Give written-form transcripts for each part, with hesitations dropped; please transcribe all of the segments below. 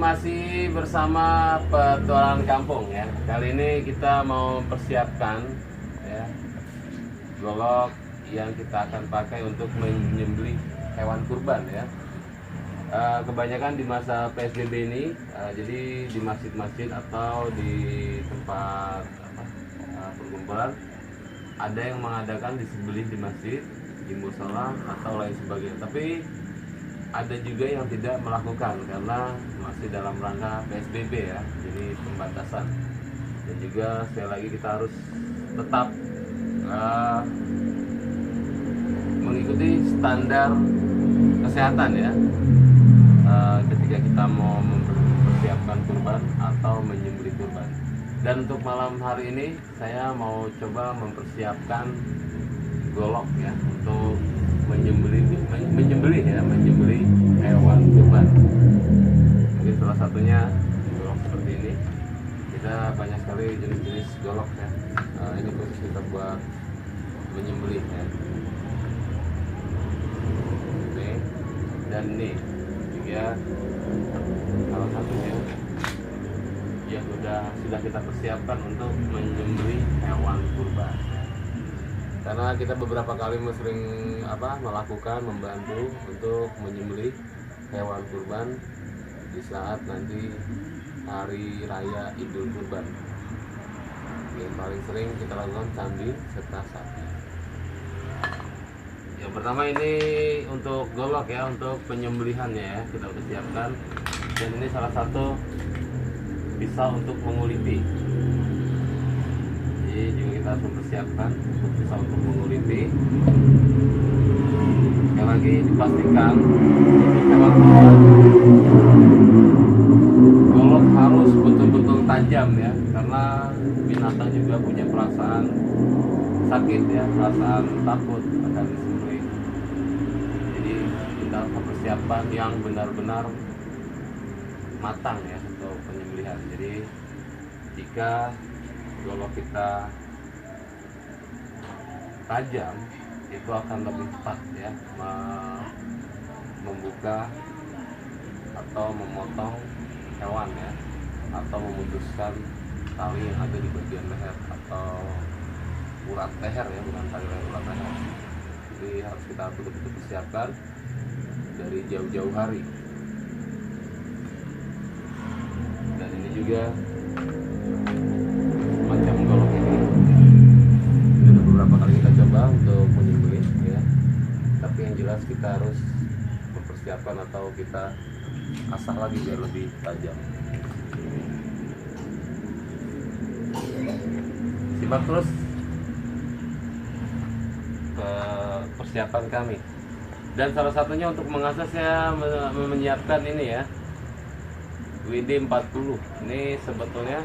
masih bersama petualangan kampung ya. Kali ini kita mau mempersiapkan ya golok yang kita akan pakai untuk menyembelih hewan kurban ya. Kebanyakan di masa PSBB ini, jadi di masjid-masjid atau di tempat perkumpulan ada yang mengadakan disembelih di masjid, di musola atau lain sebagainya. Tapi ada juga yang tidak melakukan karena masih dalam rangka PSBB ya, jadi pembatasan. Dan juga sekali lagi kita harus tetap mengikuti standar kesehatan ya, ketika kita mau mempersiapkan kurban atau menyembelih kurban. Dan untuk malam hari ini saya mau coba mempersiapkan golok ya untuk menyembelih hewan kurban. Mungkin salah satunya golok seperti ini. Kita banyak sekali jenis-jenis golok ya. Ini khusus kita buat menyembelih ya. Oke. Dan ini juga salah satunya yang sudah kita persiapkan untuk menyembelih hewan kurban. Karena kita beberapa kali sering membantu untuk menyembelih hewan kurban di saat nanti hari raya Idul Kurban. Yang paling sering kita lakukan kambing serta sapi. Yang pertama ini untuk golok ya, untuk penyembelihannya ya, kita udah siapkan. Dan ini salah satu pisau untuk menguliti. Jadi juga kita harus mempersiapkan untuk pisau untuk menguliti. Sekali lagi dipastikan hewan kurban golok harus betul-betul tajam ya, karena binatang juga punya perasaan sakit ya, perasaan takut akan disembelih. Jadi kita harus persiapan yang benar-benar matang ya untuk penyembelihan. Jadi jika golok kita tajam, itu akan lebih cepat ya membuka atau memotong hewan ya, atau memutuskan tali yang ada di bagian leher atau urat leher ya, bukan tali leher, urat leher. Jadi harus kita betul-betul persiapkan dari jauh-jauh hari. Dan ini juga macam golok ini sudah beberapa kali kita coba untuk menyembelih ya, tapi yang jelas kita harus mempersiapkan atau kita asah lagi biar lebih tajam. Simak terus persiapan kami. Dan salah satunya untuk mengasah saya menyiapkan ini ya, WD-40. Ini sebetulnya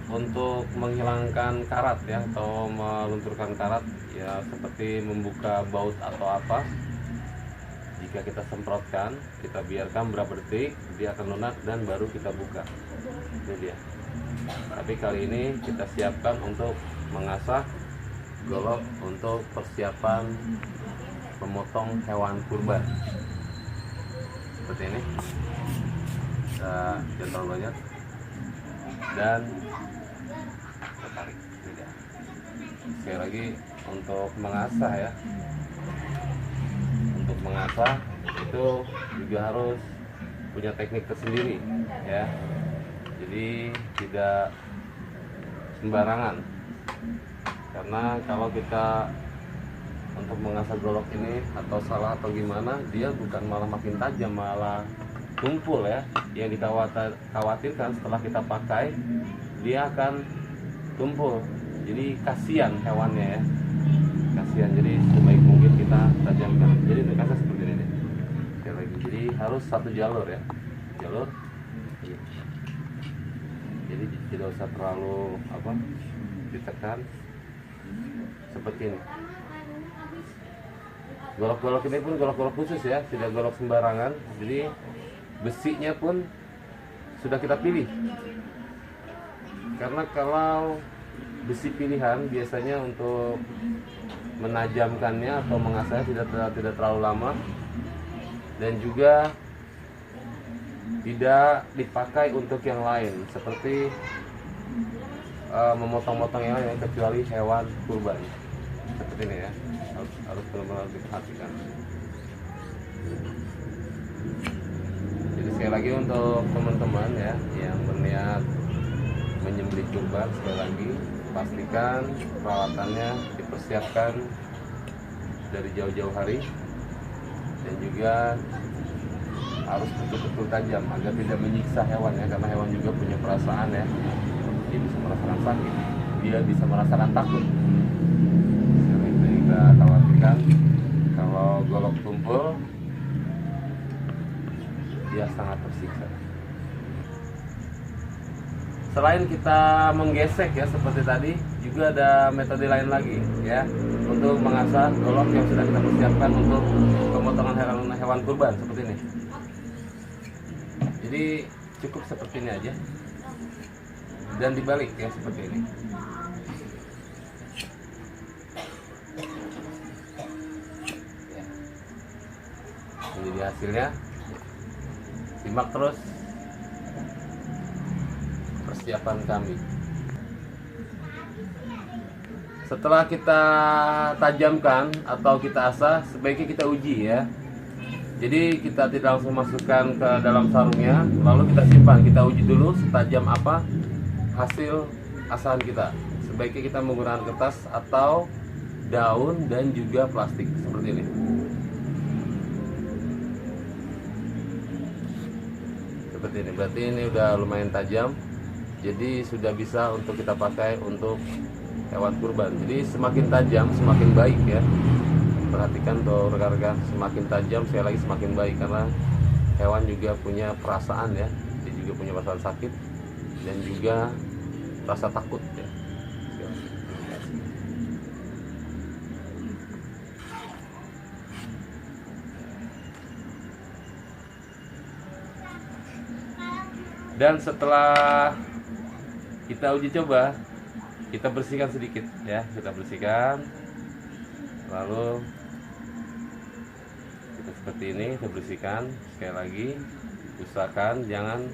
untuk menghilangkan karat ya, atau melunturkan karat ya, seperti membuka baut atau apa. Jika kita semprotkan, kita biarkan berapa detik, dia akan lunak dan baru kita buka. Ini dia. Tapi kali ini kita siapkan untuk mengasah golok untuk persiapan memotong hewan kurban. Seperti ini. Jangan terlalu banyak. Dan kita tarik. Ini dia. Sekali lagi untuk mengasah ya. Untuk mengasah itu juga harus punya teknik tersendiri ya. Jadi tidak sembarangan, karena kalau kita untuk mengasah golok ini atau salah atau gimana, dia bukan malah makin tajam, malah tumpul ya. Yang dikhawatirkan setelah kita pakai, dia akan tumpul, jadi kasihan hewannya ya, kasihan. Jadi sebaik mungkin kita tajamkan. Jadi untuk kasar seperti ini deh. Sekali lagi, jadi harus satu jalur ya, jalur. Jadi tidak usah terlalu ditekan, seperti ini. Golok-golok ini pun golok-golok khusus ya, tidak golok sembarangan. Jadi besinya pun sudah kita pilih, karena kalau besi pilihan biasanya untuk menajamkannya atau mengasahnya tidak terlalu lama, dan juga tidak dipakai untuk yang lain seperti memotong-motong yang lain, kecuali hewan kurban seperti ini ya. Harus benar-benar diperhatikan. Jadi sekali lagi untuk teman-teman ya yang berniat menyembelih kurban, sekali lagi pastikan peralatannya dipersiapkan dari jauh-jauh hari, dan juga harus betul-betul tajam agar tidak menyiksa hewan ya, karena hewan juga punya perasaan ya. Dia bisa merasakan sakit, dia bisa merasakan takut. Jadi kita khawatirkan kalau golok tumpul dia sangat tersiksa. Selain kita menggesek ya seperti tadi, juga ada metode lain lagi ya untuk mengasah golok yang sudah kita persiapkan untuk pemotongan hewan kurban seperti ini. Jadi cukup seperti ini aja dan dibalik ya seperti ini. Ini dia hasilnya. Simak terus persiapan kami. Setelah kita tajamkan atau kita asah, sebaiknya kita uji ya. Jadi kita tidak langsung masukkan ke dalam sarungnya, lalu kita simpan. Kita uji dulu setajam apa hasil asahan kita. Sebaiknya kita menggunakan kertas atau daun dan juga plastik seperti ini. Seperti ini, berarti ini udah lumayan tajam. Jadi sudah bisa untuk kita pakai untuk hewan kurban. Jadi semakin tajam semakin baik ya. Perhatikan tuh rekan-rekan, semakin tajam sekali lagi semakin baik, karena hewan juga punya perasaan ya. Dia juga punya perasaan sakit dan juga rasa takut ya. Dan setelah kita uji coba, kita bersihkan sedikit ya, kita bersihkan, lalu kita seperti ini, kita bersihkan sekali lagi. Usahakan jangan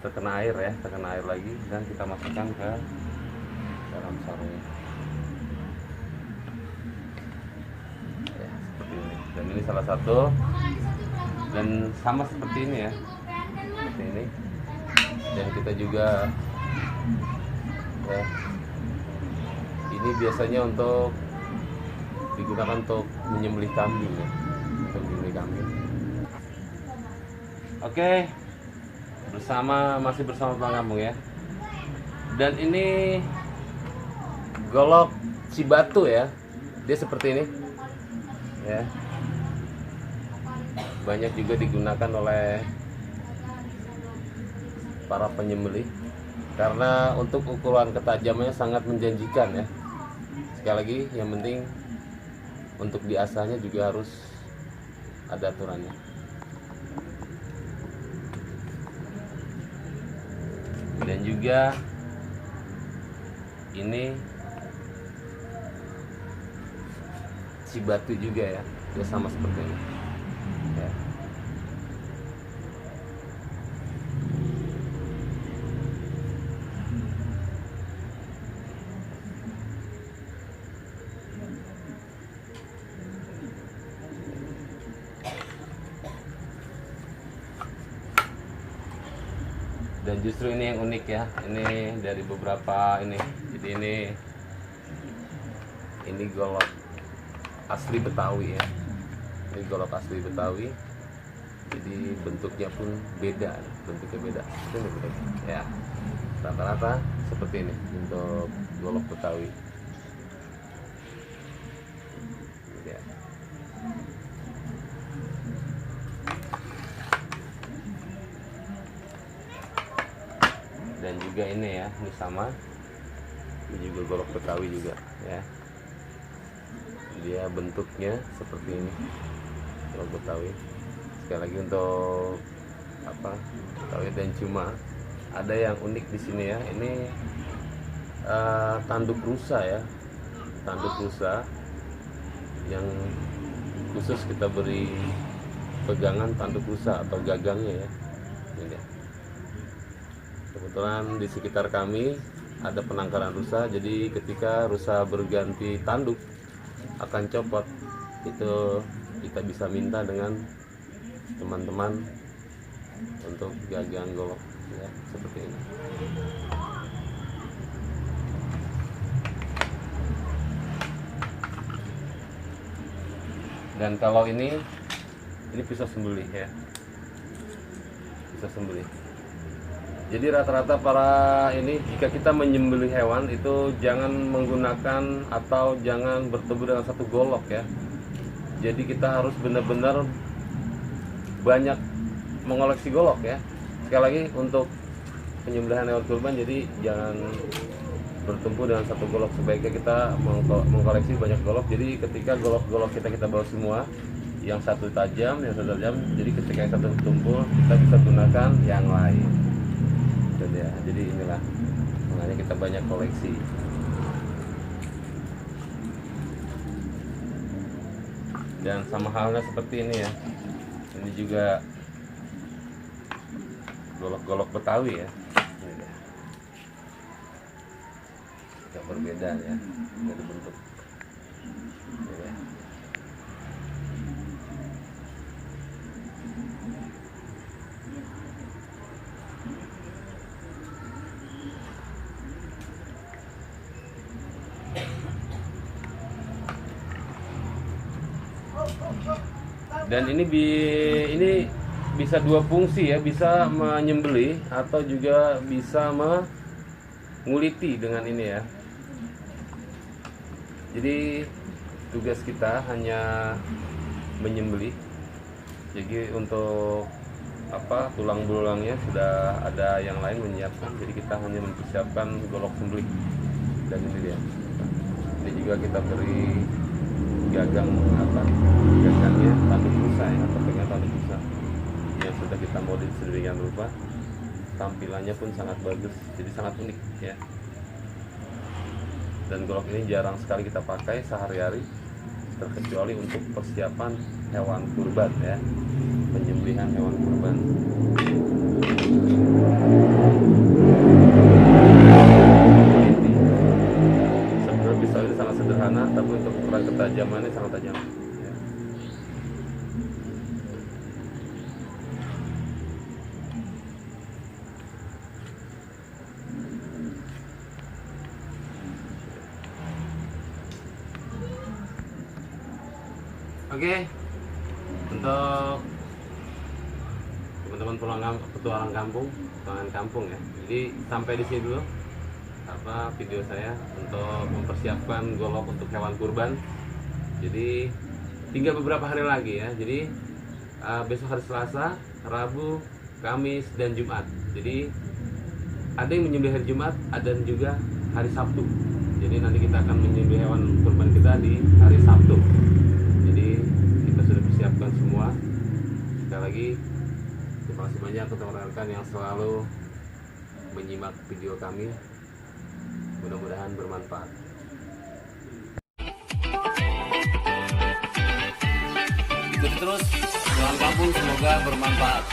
terkena air ya, terkena air lagi, dan kita masukkan ke dalam sarung ya, seperti ini. Dan ini salah satu, dan sama seperti ini ya, seperti ini. Dan kita juga ya, ini biasanya untuk digunakan untuk menyembelih kambing ya, untuk menyembelih kambing. Oke, masih bersama Bang Kampung ya. Dan ini golok Cibatu ya, dia seperti ini ya. Banyak juga digunakan oleh para penyembelih karena untuk ukuran ketajamannya sangat menjanjikan ya. Sekali lagi yang penting untuk diasahnya juga harus ada aturannya. Dan juga ini Cibatu juga ya, dia sama seperti ini ya. Dan justru ini yang unik ya, ini dari beberapa ini. Jadi ini golok asli Betawi ya, ini golok asli Betawi. Jadi bentuknya pun beda, ini beda ya. Rata-rata seperti ini untuk golok Betawi ya. Dan juga ini ya, ini sama, ini juga golok Betawi juga ya. Dia bentuknya seperti ini, golok Betawi. Sekali lagi untuk apa, Betawi. Dan cuma ada yang unik di sini ya, ini tanduk rusa ya, tanduk rusa yang khusus kita beri pegangan tanduk rusa atau gagangnya ya. Ini dia. Kebetulan di sekitar kami ada penangkaran rusa, jadi ketika rusa berganti tanduk akan copot, itu kita bisa minta dengan teman-teman untuk gagang golok ya, seperti ini. Dan kalau ini pisau sembelih ya, pisau sembelih. Jadi rata-rata para ini, jika kita menyembelih hewan itu jangan menggunakan atau jangan bertemu dengan satu golok ya. Jadi kita harus benar-benar banyak mengoleksi golok ya. Sekali lagi untuk penyembelihan hewan kurban, jadi jangan bertumpu dengan satu golok, sebaiknya kita mengkoleksi banyak golok. Jadi ketika golok-golok kita bawa semua, yang satu tajam, jadi ketika yang satu tumpul kita bisa gunakan yang lain. Ya, jadi inilah makanya kita banyak koleksi. Dan sama halnya seperti ini ya, ini juga golok-golok Betawi ya, ini dia. Agak berbeda ya dari bentuk ini ya. Dan ini bisa dua fungsi ya, bisa menyembelih atau juga bisa menguliti dengan ini ya. Jadi tugas kita hanya menyembelih. Jadi untuk tulang belulangnya sudah ada yang lain menyiapkan. Jadi kita hanya mempersiapkan golok sembelih. Dan ini dia. Ini juga kita beri gagangnya tanduk rusa ya, atau pegang tanduk rusa yang sudah kita modif sedemikian rupa. Tampilannya pun sangat bagus, jadi sangat unik ya. Dan golok ini jarang sekali kita pakai sehari-hari, terkecuali untuk persiapan hewan kurban ya, penyembelihan hewan kurban. Sebenarnya pisau ini sangat sederhana, tapi untuk ukuran ketajamannya sangat tajam ya. Oke, untuk teman-teman petualang kampung ya. Jadi sampai di sini dulu video saya untuk mempersiapkan golok untuk hewan kurban. Jadi tinggal beberapa hari lagi ya. Jadi besok hari Selasa, Rabu, Kamis, dan Jumat. Jadi ada yang menyembelih hari Jumat, ada juga hari Sabtu. Jadi nanti kita akan menyembelih hewan kurban kita di hari Sabtu. Jadi kita sudah persiapkan semua. Sekali lagi terima kasih banyak untuk rekan-rekan yang selalu menyimak video kami. Mudah-mudahan bermanfaat. Ikuti terus Pulang Kampung, semoga bermanfaat.